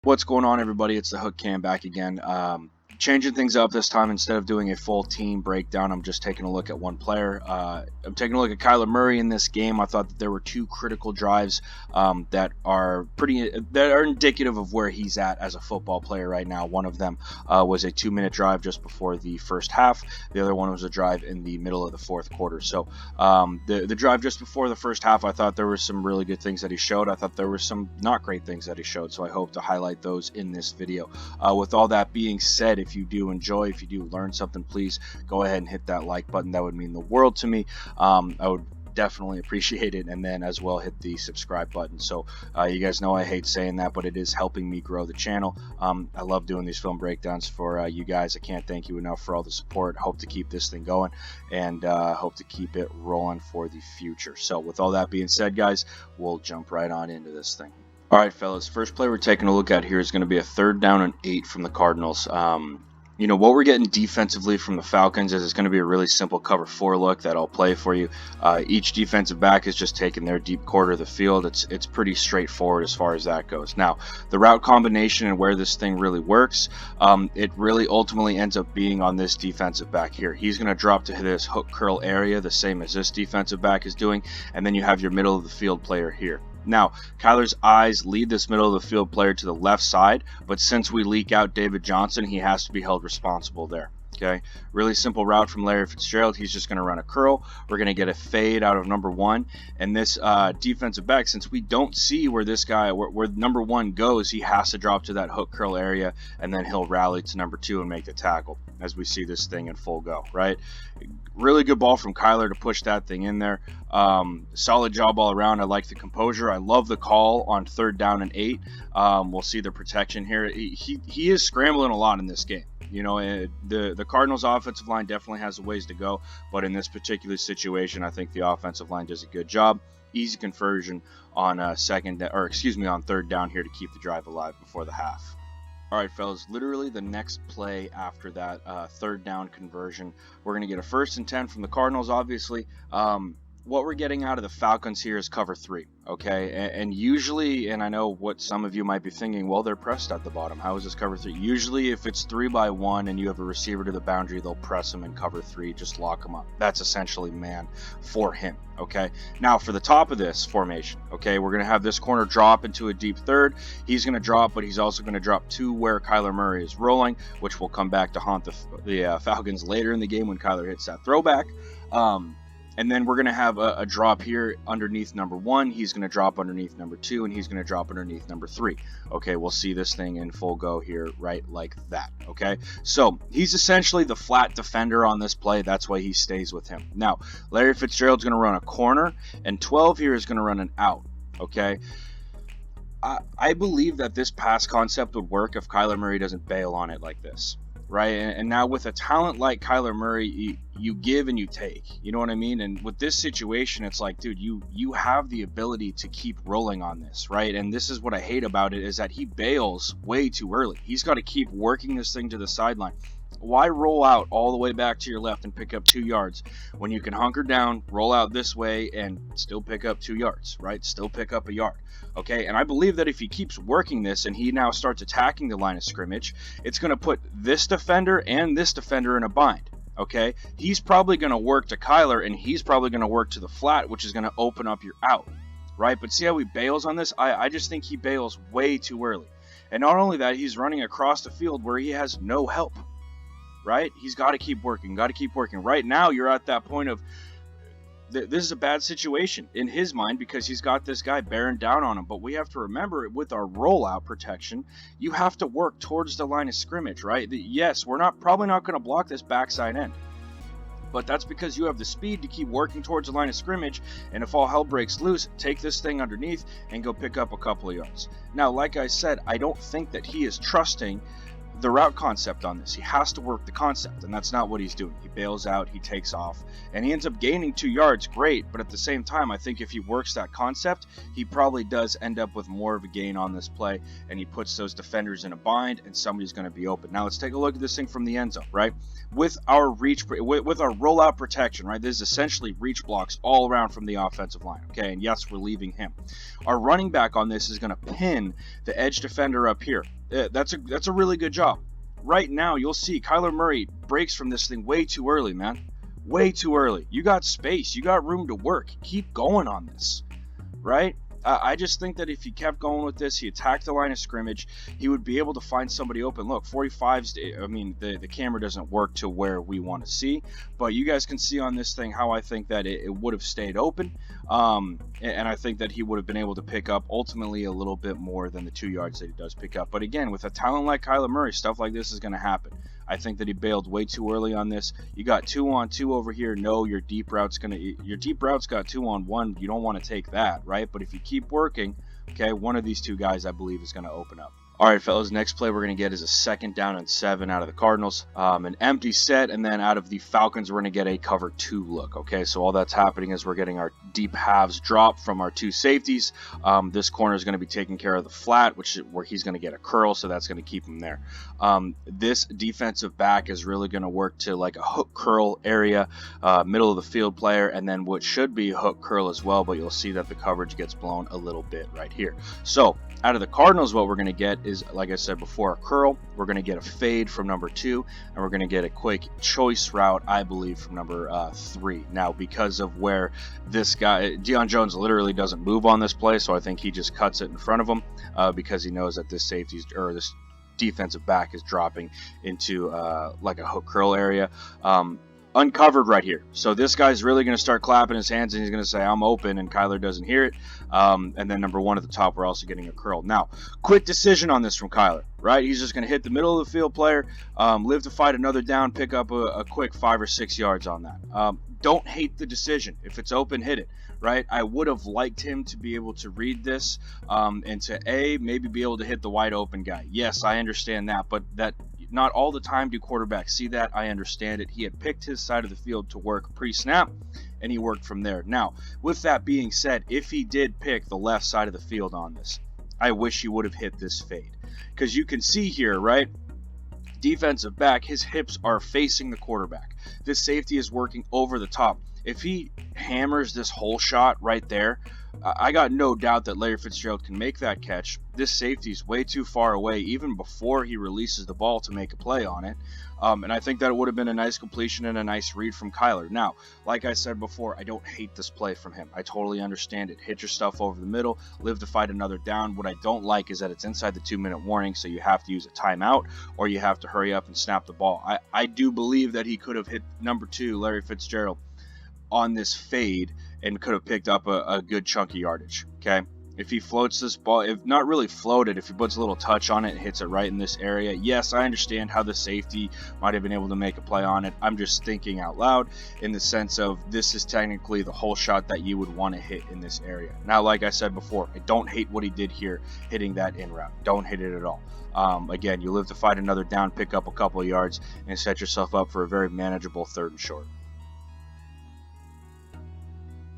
What's going on, everybody? It's the Hook Cam back again. Changing things up this time. Instead of doing a full team breakdown, I'm just taking a look at one player. I'm taking a look at Kyler Murray in this game. I thought that there were two critical drives that are indicative of where he's at as a football player right now. One of them was a 2-minute drive just before the first half. The other one was a drive in the middle of the fourth quarter. So the drive just before the first half, I thought there were some really good things that he showed. I thought there were some not great things that he showed. So I hope to highlight those in this video. With all that being said, if you do enjoy, if you do learn something, please go ahead and hit that like button. That would mean the world to me. I would definitely appreciate it, and then as well hit the subscribe button. So you guys know I hate saying that, but it is helping me grow the channel. I love doing these film breakdowns for you guys. I can't thank you enough for all the support. Hope to keep this thing going, and hope to keep it rolling for the future. So with all that being said, guys, we'll jump right on into this thing. All right, fellas, first play we're taking a look at here is going to be a 3rd down and 8 from the Cardinals. What we're getting defensively from the Falcons is it's going to be a really simple cover 4 look that I'll play for you. Each defensive back is just taking their deep quarter of the field. It's pretty straightforward as far as that goes. Now, the route combination and where this thing really works, it really ultimately ends up being on this defensive back here. He's going to drop to this hook curl area, the same as this defensive back is doing, and then you have your middle of the field player here. Now, Kyler's eyes lead this middle of the field player to the left side, but since we leak out David Johnson, he has to be held responsible there. Okay, really simple route from Larry Fitzgerald. He's just going to run a curl. We're going to get a fade out of number 1, and this defensive back, since we don't see where this guy, where number 1 goes, he has to drop to that hook curl area, and then he'll rally to number 2 and make the tackle as we see this thing in full go, right? Really good ball from Kyler to push that thing in there. Solid job all around. I like the composure. I love the call on 3rd down and 8. We'll see the protection here. He is scrambling a lot in this game. The Cardinals offensive line definitely has a ways to go, but in this particular situation, I think the offensive line does a good job. Easy conversion on 3rd down here to keep the drive alive before the half. All right, fellas, literally the next play after that 3rd down conversion, we're going to get a 1st and 10 from the Cardinals, obviously. What we're getting out of the Falcons here is cover 3, okay? And usually, and I know what some of you might be thinking, well, they're pressed at the bottom. How is this cover 3? Usually, if it's 3-by-1 and you have a receiver to the boundary, they'll press him in cover 3, just lock him up. That's essentially man for him, okay? Now, for the top of this formation, okay, we're going to have this corner drop into a deep 3rd. He's going to drop, but he's also going to drop to where Kyler Murray is rolling, which will come back to haunt the Falcons later in the game when Kyler hits that throwback. And then we're going to have a drop here underneath number 1. He's going to drop underneath number 2, and he's going to drop underneath number 3. Okay, we'll see this thing in full go here, right, like that. Okay, so he's essentially the flat defender on this play. That's why he stays with him. Now, Larry Fitzgerald's going to run a corner, and 12 here is going to run an out. Okay, I believe that this pass concept would work if Kyler Murray doesn't bail on it like this. Right, and now with a talent like Kyler Murray, you give and you take. You know what I mean? And with this situation, it's like, dude, you have the ability to keep rolling on this, right? And this is what I hate about it, is that he bails way too early. He's got to keep working this thing to the sideline. Why roll out all the way back to your left and pick up 2 yards when you can hunker down, roll out this way, and still pick up 2 yards, right? Still pick up a yard, okay? And I believe that if he keeps working this and he now starts attacking the line of scrimmage, it's going to put this defender and this defender in a bind, okay? He's probably going to work to Kyler, and he's probably going to work to the flat, which is going to open up your out, right? But see how he bails on this? I just think he bails way too early. And not only that, he's running across the field where he has no help. Right? He's got to keep working, Right now, you're at that point of, this is a bad situation in his mind because he's got this guy bearing down on him. But we have to remember, with our rollout protection, you have to work towards the line of scrimmage, right? Yes, we're probably not going to block this backside end. But that's because you have the speed to keep working towards the line of scrimmage, and if all hell breaks loose, take this thing underneath and go pick up a couple of yards. Now, like I said, I don't think that he is trusting the route concept on this. He has to work the concept, and that's not what he's doing. He bails out, he takes off, and he ends up gaining 2 yards, great, but at the same time, I think if he works that concept, he probably does end up with more of a gain on this play, and he puts those defenders in a bind, and somebody's going to be open. Now, let's take a look at this thing from the end zone, right? With our with our rollout protection, right? This is essentially reach blocks all around from the offensive line, okay? And yes, we're leaving him. Our running back on this is going to pin the edge defender up here. That's a really good job. Right now, you'll see Kyler Murray breaks from this thing way too early, man. Way too early. You got space. You got room to work. Keep going on this, right? I just think that if he kept going with this, he attacked the line of scrimmage, he would be able to find somebody open. Look, 45s, I mean, the camera doesn't work to where we want to see, but you guys can see on this thing how I think that it would have stayed open, and I think that he would have been able to pick up ultimately a little bit more than the 2 yards that he does pick up. But again, with a talent like Kyler Murray, stuff like this is going to happen. I think that he bailed way too early on this. You got 2-on-2 over here. No, your deep route's got 2-on-1. You don't want to take that, right? But if you keep working, okay, one of these two guys I believe is going to open up. All right, fellas, next play we're going to get is a 2nd down and 7 out of the Cardinals. An empty set, and then out of the Falcons, we're going to get a cover 2 look, okay? So all that's happening is we're getting our deep halves drop from our 2 safeties. This corner is going to be taking care of the flat, where he's going to get a curl, so that's going to keep him there. This defensive back is really going to work to like a hook curl area, middle of the field player, and then what should be a hook curl as well, but you'll see that the coverage gets blown a little bit right here. So out of the Cardinals, what we're going to get is, like I said before, a curl. We're going to get a fade from number 2, and we're going to get a quick choice route, I believe, from number 3. Now, because of where this guy, Deion Jones, literally doesn't move on this play, so I think he just cuts it in front of him because he knows that this this defensive back is dropping into like a hook curl area. Uncovered right here. So this guy's really going to start clapping his hands, and he's going to say, I'm open, and Kyler doesn't hear it. And then number 1 at the top, we're also getting a curl. Now, quick decision on this from Kyler, right? He's just going to hit the middle of the field player, live to fight another down, pick up a quick 5 or 6 yards on that. Don't hate the decision. If it's open, hit it, right? I would have liked him to be able to read this and to maybe be able to hit the wide open guy. Yes, I understand that, but that not all the time do quarterbacks see that. I understand it. He had picked his side of the field to work pre-snap, and he worked from there. Now, with that being said, if he did pick the left side of the field on this, I wish he would have hit this fade. Because you can see here, right? Defensive back, his hips are facing the quarterback. This safety is working over the top. If he hammers this hole shot right there, I got no doubt that Larry Fitzgerald can make that catch. This safety is way too far away, even before he releases the ball to make a play on it. And I think that it would have been a nice completion and a nice read from Kyler. Now, like I said before, I don't hate this play from him. I totally understand it. Hit your stuff over the middle, live to fight another down. What I don't like is that it's inside the 2-minute warning, so you have to use a timeout or you have to hurry up and snap the ball. I do believe that he could have hit number 2, Larry Fitzgerald, on this fade and could have picked up a good chunk of yardage, okay? If he floats this ball, if not really floated, if he puts a little touch on it and hits it right in this area, yes, I understand how the safety might have been able to make a play on it. I'm just thinking out loud in the sense of this is technically the whole shot that you would want to hit in this area. Now, like I said before, I don't hate what he did here, hitting that in route. Don't hate it at all. Again, you live to fight another down, pick up a couple of yards, and set yourself up for a very manageable 3rd and short.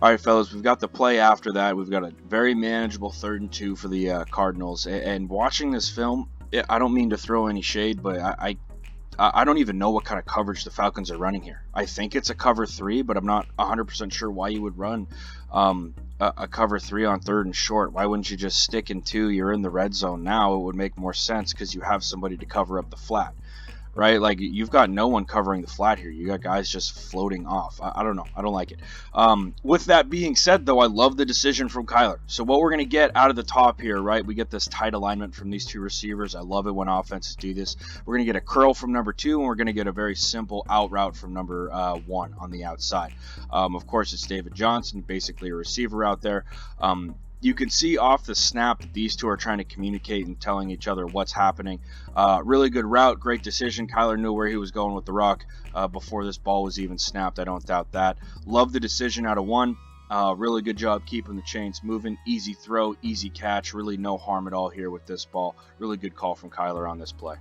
All right, fellas, we've got the play after that. We've got a very manageable 3rd and 2 for the Cardinals. And watching this film, I don't mean to throw any shade, but I don't even know what kind of coverage the Falcons are running here. I think it's a cover 3, but I'm not 100% sure why you would run a cover 3 on 3rd and short. Why wouldn't you just stick in 2? You're in the red zone now. It would make more sense because you have somebody to cover up the flat. Right? Like, you've got no one covering the flat here. You got guys just floating off. I don't know. I don't like it. With that being said, though, I love the decision from Kyler. So what we're going to get out of the top here, right? We get this tight alignment from these 2 receivers. I love it when offenses do this. We're going to get a curl from number 2, and we're going to get a very simple out route from number 1 on the outside. Of course, it's David Johnson, basically a receiver out there. You can see off the snap that these 2 are trying to communicate and telling each other what's happening. Really good route, great decision. Kyler knew where he was going with the rock before this ball was even snapped. I don't doubt that. Love the decision out of 1. Really good job keeping the chains moving. Easy throw, easy catch. Really no harm at all here with this ball. Really good call from Kyler on this play.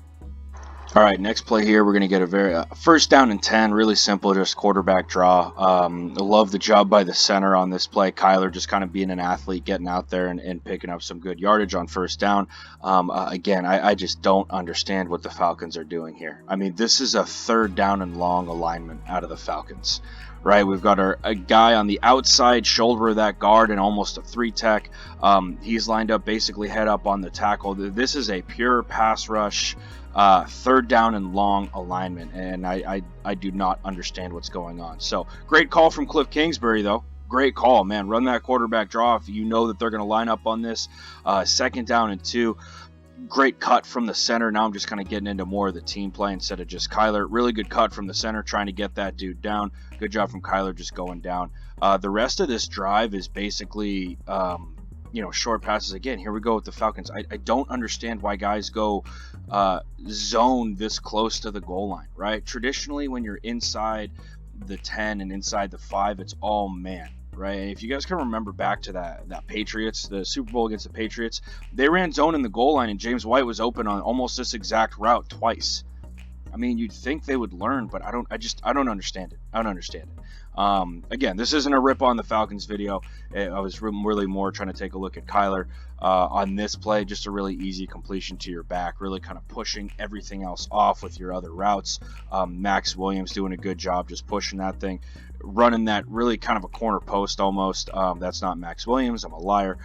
All right, next play here, we're going to get a very first down and 10, really simple, just quarterback draw. I love the job by the center on this play. Kyler just kind of being an athlete, getting out there and picking up some good yardage on first down. Again, I just don't understand what the Falcons are doing here. I mean, this is a third down and long alignment out of the Falcons, right? We've got a guy on the outside shoulder of that guard and almost a three tech. He's lined up basically head up on the tackle. This is a pure pass rush. Third down and long alignment, and I do not understand what's going on. So great call from Cliff Kingsbury, though. Great call, man. Run that quarterback draw if you know that they're going to line up on this. Second down and 2. Great cut from the center. Now I'm just kind of getting into more of the team play instead of just Kyler. Really good cut from the center, trying to get that dude down. Good job from Kyler just going down. The rest of this drive is basically short passes again. Here we go with the Falcons. I don't understand why guys go zone this close to the goal line, right? Traditionally, when you're inside the 10 and inside the 5, it's all man, right? And if you guys can remember back to that Patriots, the Super Bowl against the Patriots, they ran zone in the goal line, and James White was open on almost this exact route twice. I mean, you'd think they would learn, but I don't understand it. I don't understand it. Again, this isn't a rip on the Falcons video. I was really more trying to take a look at Kyler on this play. Just a really easy completion to your back, really kind of pushing everything else off with your other routes. Max Williams doing a good job just pushing that thing, running that really kind of a corner post almost. That's not Max Williams. I'm a liar.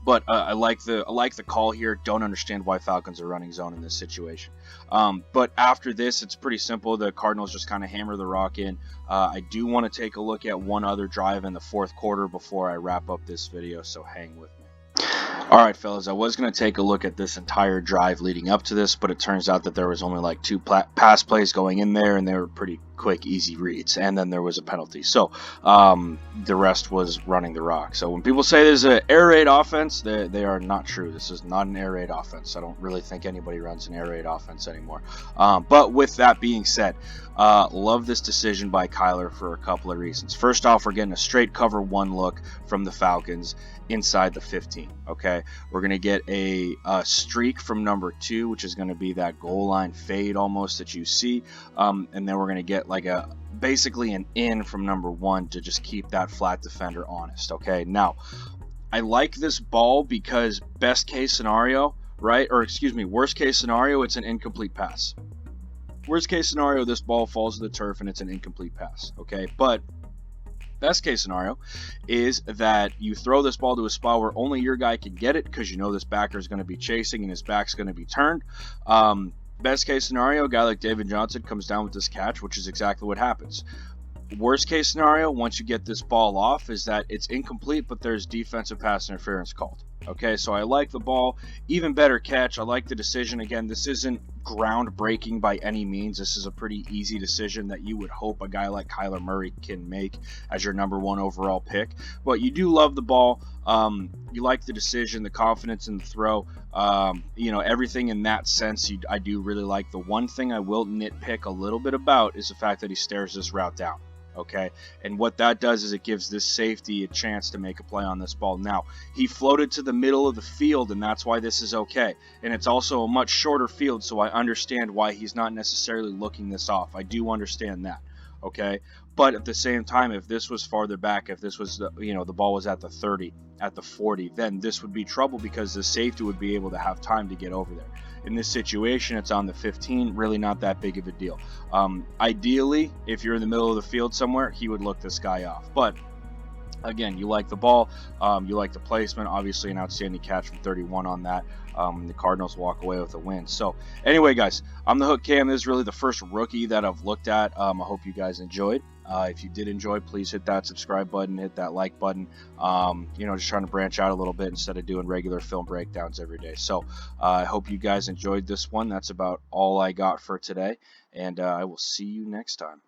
But I like the call here. Don't understand why Falcons are running zone in this situation. But after this, it's pretty simple. The Cardinals just kind of hammer the rock in. I do want to take a look at one other drive in the fourth quarter before I wrap up this video, so hang with me. All right, fellas, I was going to take a look at this entire drive leading up to this, but it turns out that there was only like 2 pass plays going in there, and they were pretty quick, easy reads, and then there was a penalty. So the rest was running the rock. So when people say there's an air raid offense, they are not true. This is not an air raid offense. I don't really think anybody runs an air raid offense anymore. But with that being said, love this decision by Kyler for a couple of reasons. First off, we're getting a straight cover 1 look from the Falcons inside the 15. Okay, we're going to get a streak from number 2, which is going to be that goal line fade almost that you see, and then we're going to get like basically an in from number 1 to just keep that flat defender honest. Okay, now I like this ball because worst case scenario, it's an incomplete pass. Worst case scenario, this ball falls to the turf and it's an incomplete pass. Okay, but best case scenario is that you throw this ball to a spot where only your guy can get it because you know this backer is going to be chasing and his back's going to be turned. Best case scenario, a guy like David Johnson comes down with this catch, which is exactly what happens. Worst case scenario, once you get this ball off, is that it's incomplete, but there's defensive pass interference called. Okay, so I like the ball. Even better catch. I like the decision. Again, this isn't groundbreaking by any means. This is a pretty easy decision that you would hope a guy like Kyler Murray can make as your number 1 overall pick. But you do love the ball. You like the decision, the confidence in the throw. Everything in that sense, I do really like. The one thing I will nitpick a little bit about is the fact that he stares this route down. Okay, and what that does is it gives this safety a chance to make a play on this ball. Now, he floated to the middle of the field, and that's why this is okay. And it's also a much shorter field, so I understand why he's not necessarily looking this off. I do understand that. Okay, but at the same time, if this was farther back, if this was the ball was at the 30, at the 40, then this would be trouble because the safety would be able to have time to get over there. In this situation, it's on the 15, really not that big of a deal. Ideally, if you're in the middle of the field somewhere, he would look this guy off. But again, you like the ball, you like the placement, obviously an outstanding catch from 31 on that. The Cardinals walk away with a win. So anyway, guys, I'm the Hook Cam. This is really the first rookie that I've looked at. I hope you guys enjoyed. If you did enjoy, please hit that subscribe button, hit that like button. Just trying to branch out a little bit instead of doing regular film breakdowns every day. So I hope you guys enjoyed this one. That's about all I got for today, and I will see you next time.